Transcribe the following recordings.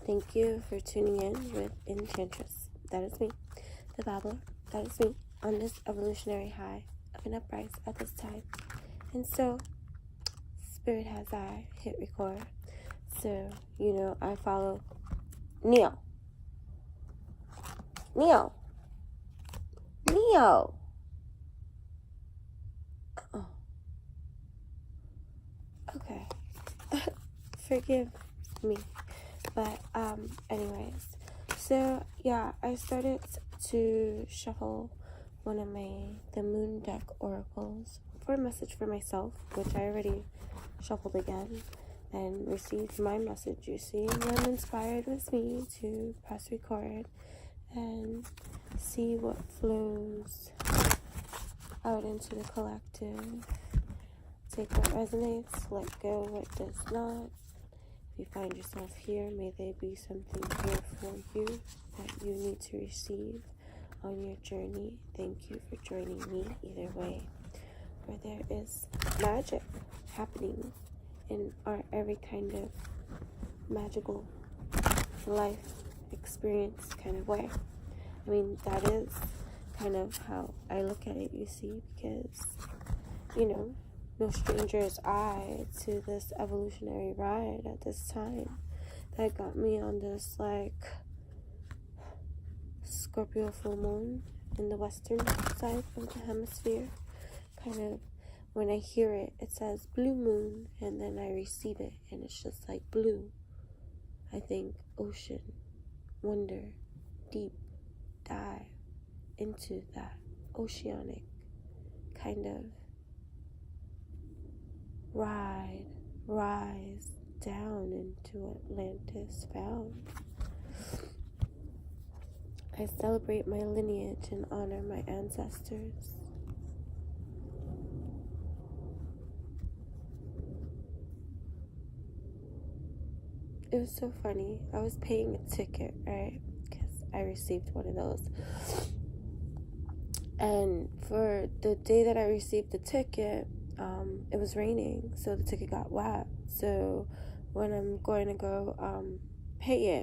Thank you for tuning in with Enchantress. That is me, the Babbler. That is me on this evolutionary high of an uprise at this time. And so, Spirit has I hit record. So, I follow Neo. Oh. Okay. Forgive me. But, anyways. So, yeah, I started to shuffle one of the moon deck oracles for a message for myself, which I already shuffled again and received my message. You see, I'm inspired with me to press record and see what flows out into the collective. Take what resonates, let go what does not. If you find yourself here, may there be something here for you that you need to receive on your journey. Thank you for joining me either way, where there is magic happening in our every kind of magical life experience kind of way. I mean, that is kind of how I look at it, you see, because, no stranger is I to this evolutionary ride at this time that got me on this, Scorpio full moon in the western side of the hemisphere. Kind of, when I hear it, it says blue moon, and then I receive it, and it's just like blue. I think ocean, wonder, deep dive into that oceanic kind of rise down into Atlantis found. I celebrate my lineage and honor my ancestors. It was so funny. I was paying a ticket, right? Because I received one of those. And for the day that I received the ticket, it was raining, so the ticket got wet. So when I'm going to go pay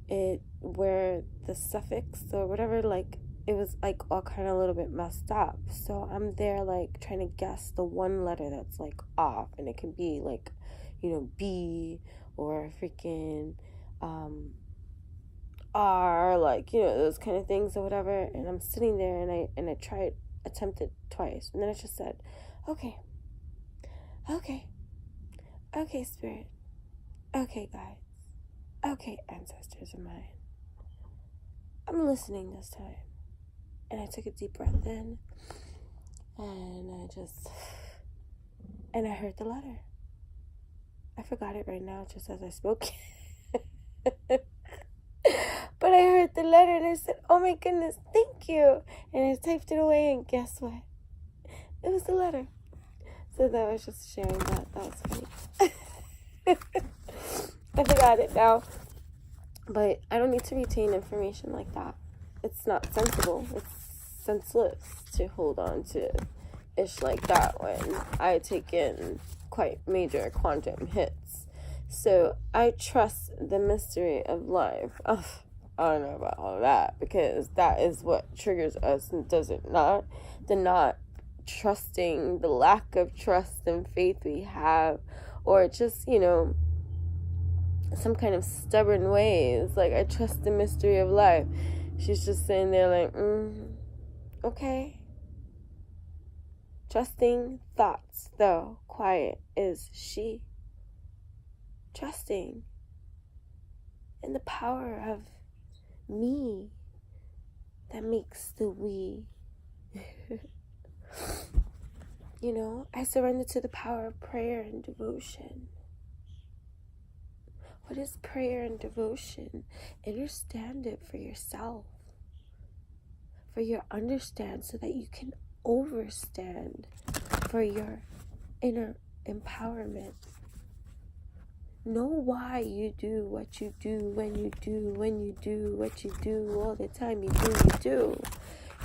it where the suffix or whatever, it was all kind of a little bit messed up. So I'm there trying to guess the one letter that's off, and it can be B or freaking R, those kind of things or whatever. And I'm sitting there and I attempted twice, and then it just said, okay, Spirit, okay, guys, okay, ancestors of mine, I'm listening this time. And I took a deep breath in, and I heard the letter. I forgot it right now just as I spoke. But I heard the letter and I said, oh my goodness, thank you. And I typed it away, and guess what? It was the letter. So that was just sharing that. That was funny. I forgot it now. But I don't need to retain information like that. It's not sensible. It's senseless to hold on to ish like that when I take in quite major quantum hits. So I trust the mystery of life. I don't know about all that, because that is what triggers us, and does it not? The not trusting, the lack of trust and faith we have, or just, some kind of stubborn ways. I trust the mystery of life. She's just sitting there okay. Trusting thoughts, though, quiet is she. Trusting in the power of me that makes the we. I surrender to the power of prayer and devotion. What is prayer and devotion? Understand it for yourself. For your understand, so that you can overstand, for your inner empowerment. Know why you do what you do, when you do what you do, all the time you do.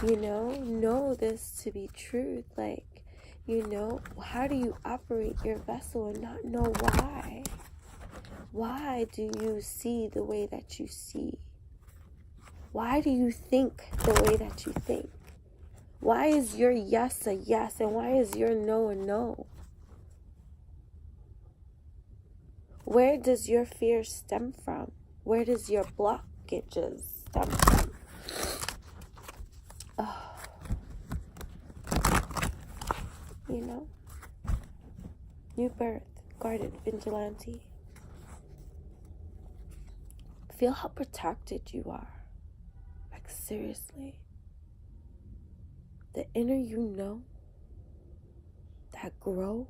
Know this to be truth. How do you operate your vessel and not know why? Why do you see the way that you see? Why do you think the way that you think? Why is your yes a yes and why is your no a no? Where does your fear stem from? Where does your blockages stem from? Oh. You know? New birth, guarded, vigilante. Feel how protected you are. Like, seriously. The inner you know that grow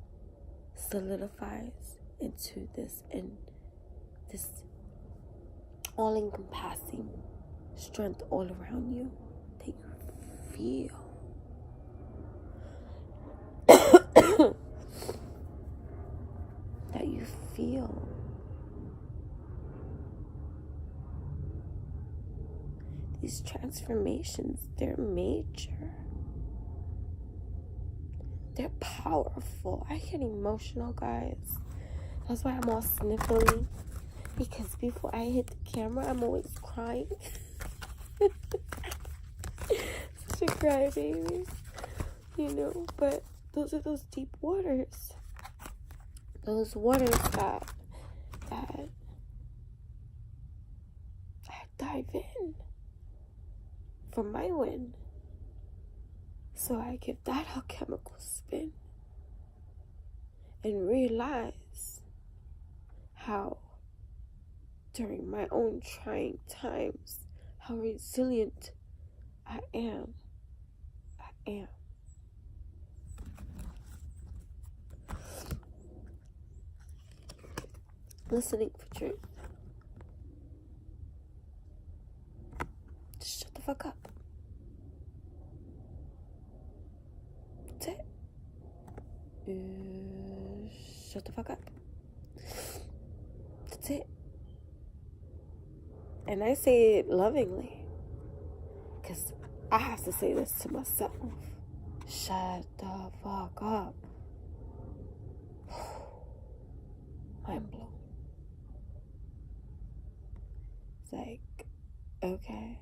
solidifies into this all-encompassing strength all around you that you feel. That you feel. These transformations, they're major. They're powerful. I get emotional, guys. That's why I'm all sniffly. Because before I hit the camera, I'm always crying. Such a crybaby. You know, but those are those deep waters. Those waters that I dive in for my win. So I give that alchemical spin and realize how during my own trying times, how resilient I am. Listening for truth. Just shut the fuck up. That's it. Shut the fuck up. That's it. And I say it lovingly. Because I have to say this to myself. Shut the fuck up. Mind blown. It's like, okay.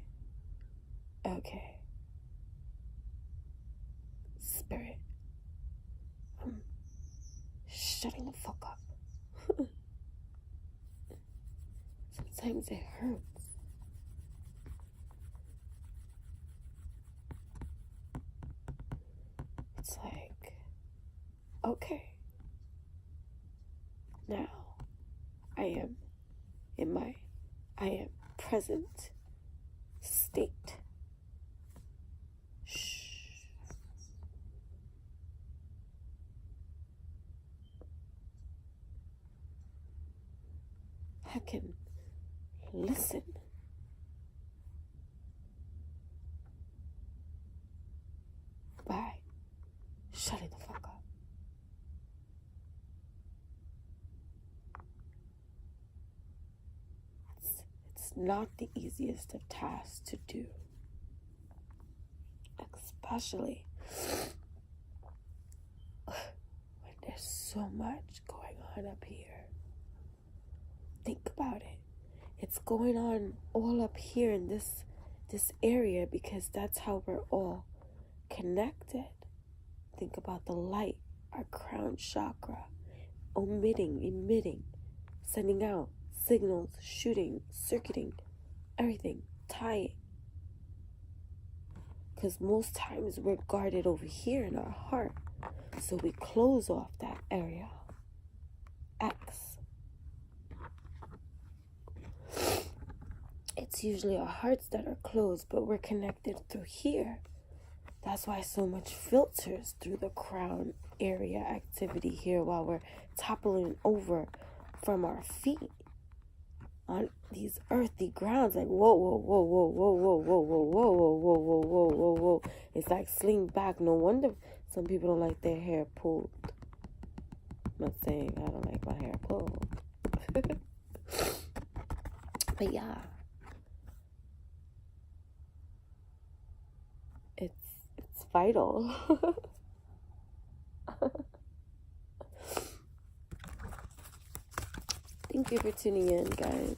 Spirit, I'm shutting the fuck up. Sometimes it hurts. It's like, okay. Now, I am in my present state. Shh. I can listen. By shutting the fuck up. It's not the easiest of tasks to do. Especially when there's so much going on up here. Think about it. It's going on all up here in this area because that's how we're all connected. Think about the light, our crown chakra, emitting, sending out signals, shooting, circuiting, everything, tying. Because most times we're guarded over here in our heart. So we close off that area. X. It's usually our hearts that are closed, but we're connected through here. That's why so much filters through the crown area activity here while we're toppling over from our feet on these earthy grounds. Like, whoa, whoa, whoa, whoa, whoa, whoa, whoa, whoa, whoa, whoa, whoa, whoa, whoa, whoa, whoa. It's like sling back. No wonder some people don't like their hair pulled. I'm not saying I don't like my hair pulled. But yeah. It's vital. Thank you for tuning in, guys.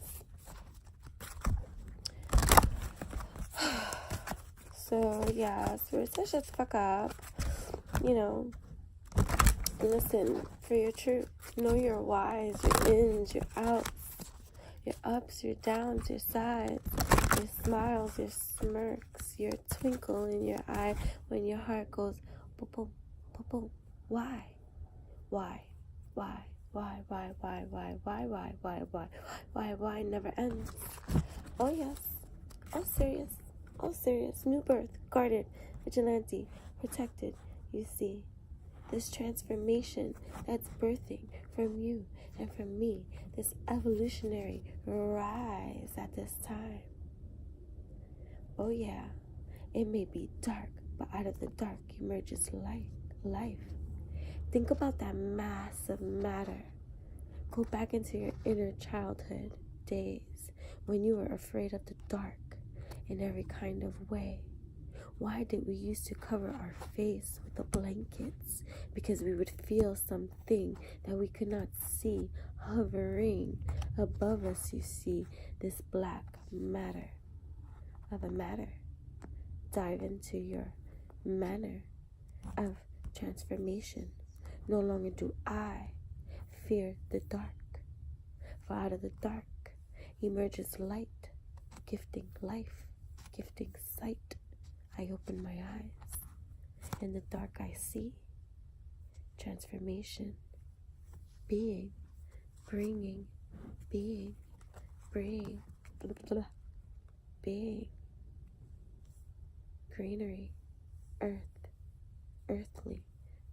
So, yeah, so shut the fuck up. You know, listen for your truth. Know your whys, your ins, your outs, your ups, your downs, your sides, your smiles, your smirks, your twinkle in your eye when your heart goes boom, boom, boom, boom. Why? Why never ends. Oh yes, all serious, new birth, guarded, vigilante, protected. You see, this transformation that's birthing from you and from me, this evolutionary rise at this time. Oh yeah, it may be dark, but out of the dark emerges life. Think about that mass of matter. Go back into your inner childhood days when you were afraid of the dark in every kind of way. Why did we used to cover our face with the blankets? Because we would feel something that we could not see hovering above us. You see, this black matter of a matter. Dive into your manner of transformation. No longer do I fear the dark, for out of the dark emerges light, gifting life, gifting sight. I open my eyes. In the dark I see transformation, being, bringing, being, bring, blah, blah, blah, being, greenery, earth, earthly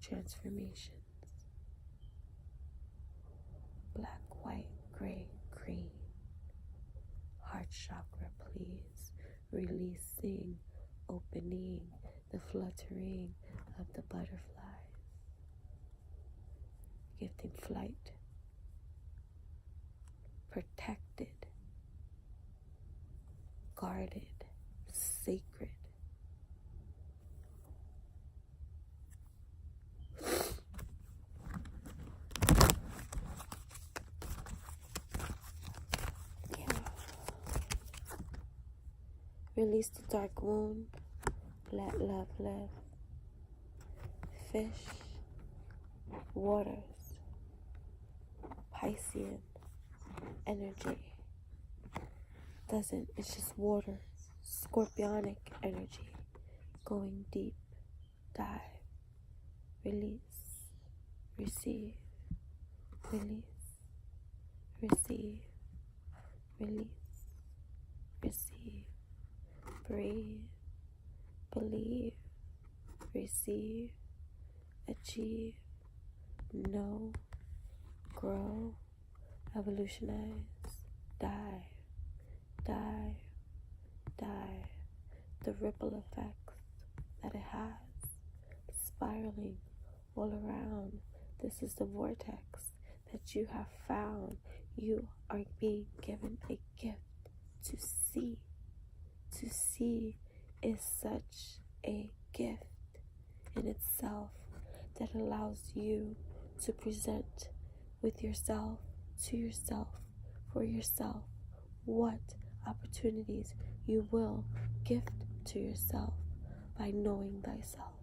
transformations. Black, white, gray, green. Heart chakra, please. Releasing, opening, the fluttering of the butterflies. Gifting flight. Protected. Guarded. Sacred. Release the dark wound. Let love live. Fish. Waters. Piscean energy. It's just water. Scorpionic energy. Going deep. Dive. Release. Receive. Release. Receive. Release. Receive. Breathe, believe, receive, achieve, know, grow, evolutionize, dive. The ripple effects that it has, spiraling all around. This is the vortex that you have found. You are being given a gift to see. To see is such a gift in itself that allows you to present with yourself, to yourself, for yourself, what opportunities you will gift to yourself by knowing thyself.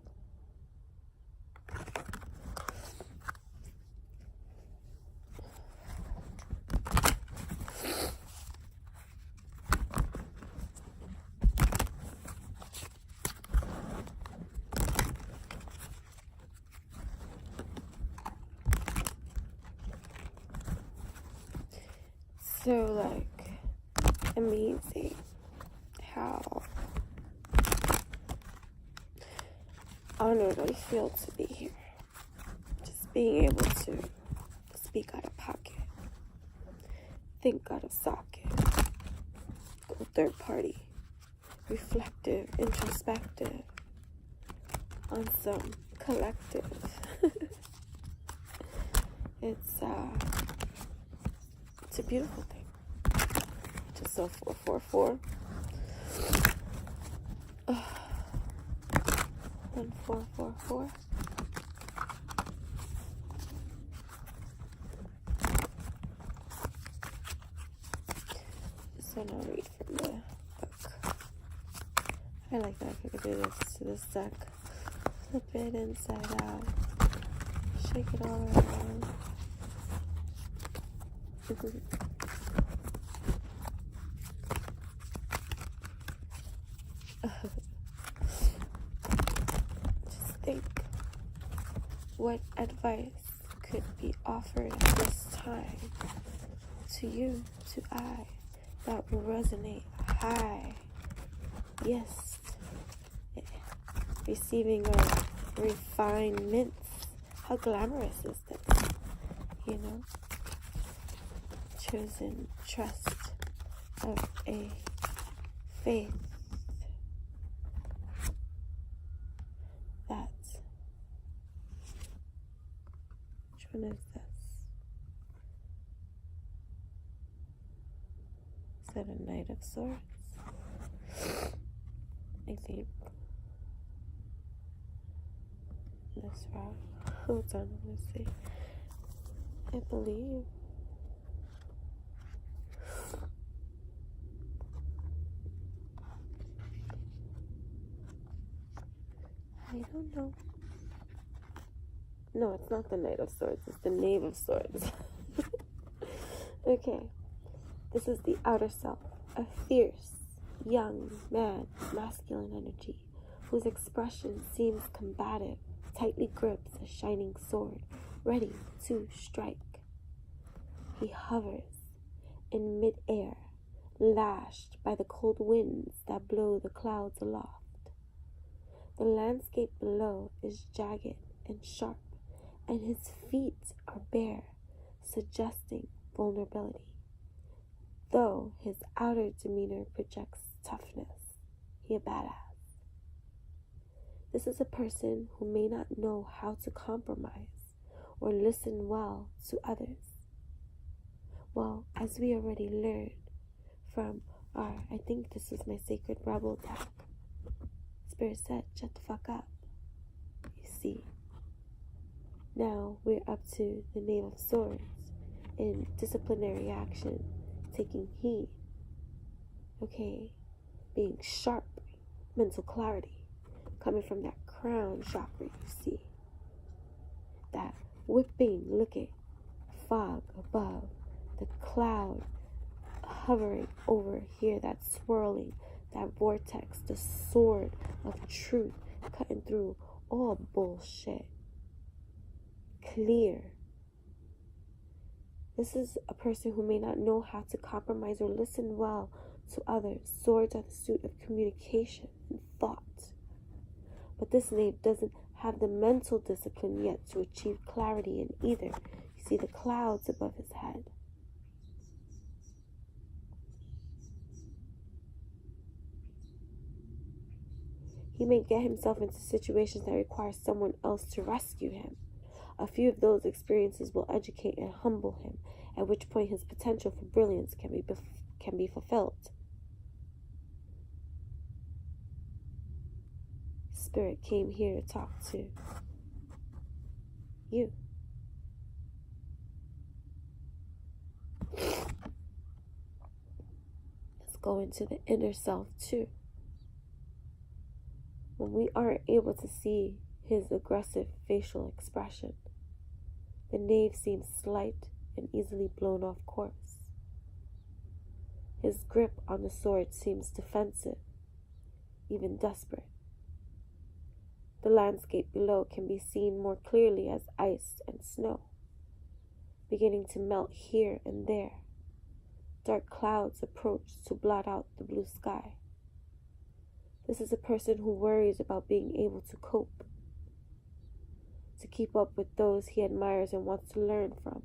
So, amazing how honored I feel to be here. Just being able to speak out of pocket, think out of socket, go third party, reflective, introspective, on some collective. It's a beautiful thing. Just a 444. 1444. So now read from the book. I like that. I could do this to this deck. Flip it inside out. Shake it all around. Just think, what advice could be offered at this time to you, to I, that will resonate high? Yes, receiving a refinement. How glamorous is this? You know? Chosen trust of a faith that, which one is this? Is that a Knight of Swords? I think. This route. Hold on, let's see. I believe. I don't know. No, it's not the Knight of Swords. It's the Knave of Swords. Okay. This is the outer self. A fierce, young man, masculine energy, whose expression seems combative, tightly grips a shining sword, ready to strike. He hovers in mid-air, lashed by the cold winds that blow the clouds aloft. The landscape below is jagged and sharp, and his feet are bare, suggesting vulnerability. Though his outer demeanor projects toughness, he a badass. This is a person who may not know how to compromise or listen well to others. Well, as we already learned from our, I think this was my Sacred Rebel deck, Spirit said, shut the fuck up. You see. Now we're up to the Knave of Swords in disciplinary action, taking heed. Okay, being sharp, mental clarity, coming from that crown chakra, you see. That whipping, look at fog above, the cloud hovering over here, that swirling, that vortex, the sword of truth cutting through all bullshit. Clear. This is a person who may not know how to compromise or listen well to others. Swords are the suit of communication and thought. But this knave doesn't have the mental discipline yet to achieve clarity in either. You see the clouds above his head. He may get himself into situations that require someone else to rescue him. A few of those experiences will educate and humble him, at which point his potential for brilliance can be fulfilled. Spirit came here to talk to you. Let's go into the inner self too. When we aren't able to see his aggressive facial expression, the knave seems slight and easily blown off course. His grip on the sword seems defensive, even desperate. The landscape below can be seen more clearly as ice and snow, beginning to melt here and there. Dark clouds approach to blot out the blue sky. This is a person who worries about being able to cope, to keep up with those he admires and wants to learn from.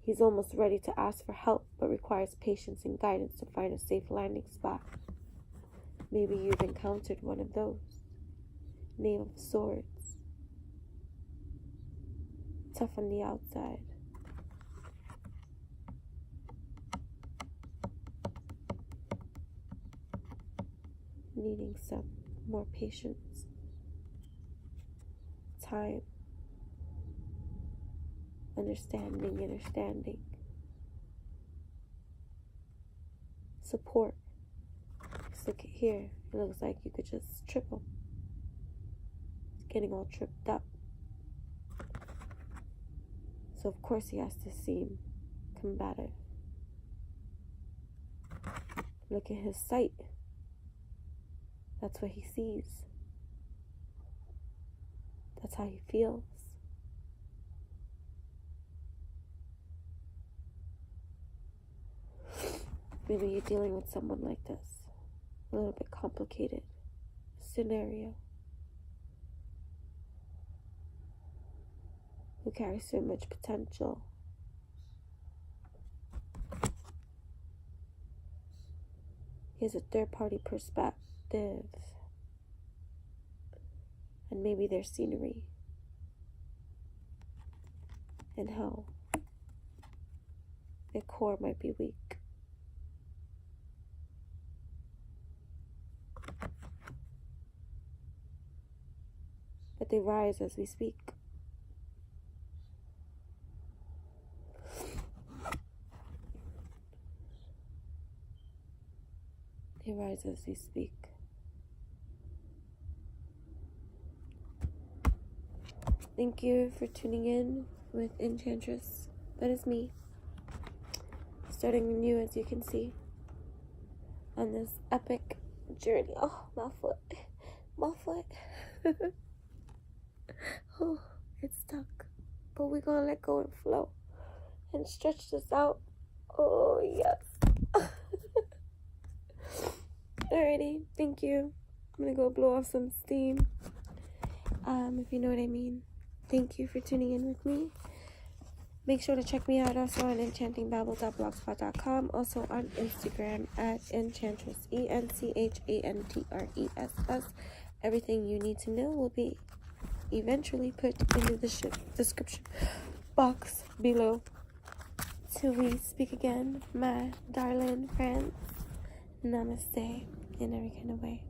He's almost ready to ask for help, but requires patience and guidance to find a safe landing spot. Maybe you've encountered one of those. Knave of Swords. Tough on the outside. Needing some more patience. Time. Understanding. support. Just look at here. It looks like you could just triple. It's getting all tripped up. So of course he has to seem combative. Look at his sight. That's what he sees. That's how he feels. Maybe you're dealing with someone like this. A little bit complicated scenario. Who carries so much potential. He has a third-party perspective. And maybe their scenery. And how their core might be weak. But they rise as we speak. They rise as we speak. Thank you for tuning in with Enchantress. That is me. Starting new, as you can see, on this epic journey. Oh, my foot. My foot. Oh, it's stuck. But we're going to let go and flow. And stretch this out. Oh, yes. Alrighty. Thank you. I'm going to go blow off some steam. If you know what I mean. Thank you for tuning in with me. Make sure to check me out also on enchantingbabble.blogspot.com. Also on Instagram at Enchantress. ENCHANTRESS. Everything you need to know will be eventually put into the description box below. Till we speak again, my darling friends. Namaste in every kind of way.